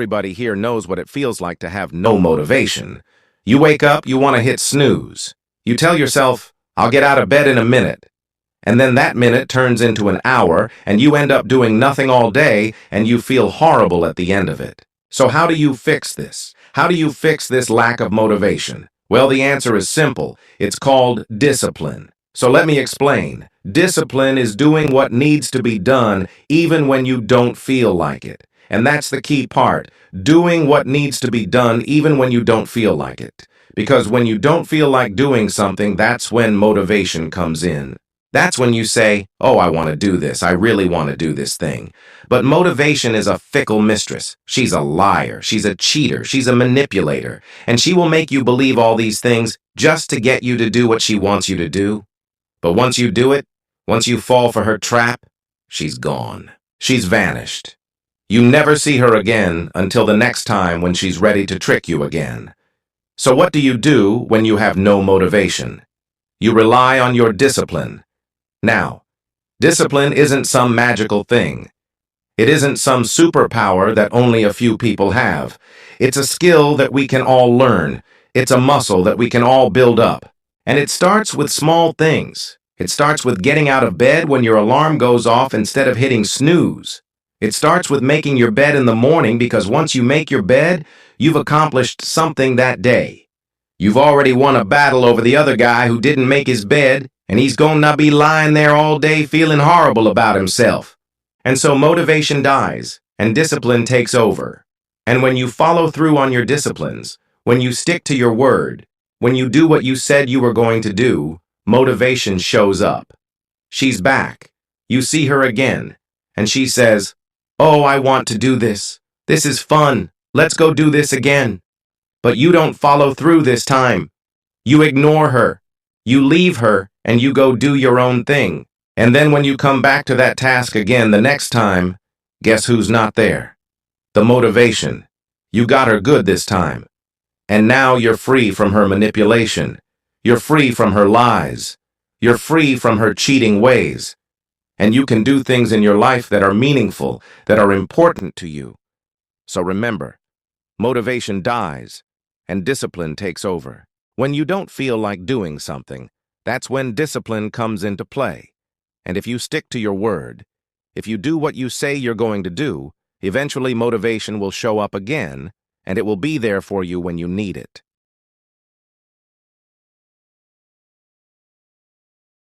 Everybody here knows what it feels like to have no motivation. You wake up, you want to hit snooze. You tell yourself, I'll get out of bed in a minute. And then that minute turns into an hour, and you end up doing nothing all day, and you feel horrible at the end of it. So how do you fix this? How do you fix this lack of motivation? Well, the answer is simple. It's called discipline. So let me explain. Discipline is doing what needs to be done even when you don't feel like it. And that's the key part. Doing what needs to be done even when you don't feel like it. Because when you don't feel like doing something, that's when motivation comes in. That's when you say, oh, I want to do this. I really want to do this thing. But motivation is a fickle mistress. She's a liar. She's a cheater. She's a manipulator. And she will make you believe all these things just to get you to do what she wants you to do. But once you do it, once you fall for her trap, she's gone. She's vanished. You never see her again until the next time when she's ready to trick you again. So what do you do when you have no motivation? You rely on your discipline. Now, discipline isn't some magical thing. It isn't some superpower that only a few people have. It's a skill that we can all learn. It's a muscle that we can all build up. And it starts with small things. It starts with getting out of bed when your alarm goes off instead of hitting snooze. It starts with making your bed in the morning because once you make your bed, you've accomplished something that day. You've already won a battle over the other guy who didn't make his bed, and he's gonna be lying there all day feeling horrible about himself. And so motivation dies, and discipline takes over. And when you follow through on your disciplines, when you stick to your word, when you do what you said you were going to do, motivation shows up. She's back. You see her again, and she says, oh, I want to do this. This is fun. Let's go do this again. But you don't follow through this time. You ignore her. You leave her, and you go do your own thing. And then when you come back to that task again the next time, guess who's not there? The motivation. You got her good this time. And now you're free from her manipulation. You're free from her lies. You're free from her cheating ways. And you can do things in your life that are meaningful, that are important to you. So remember, motivation dies, and discipline takes over. When you don't feel like doing something, that's when discipline comes into play. And if you stick to your word, if you do what you say you're going to do, eventually motivation will show up again, and it will be there for you when you need it.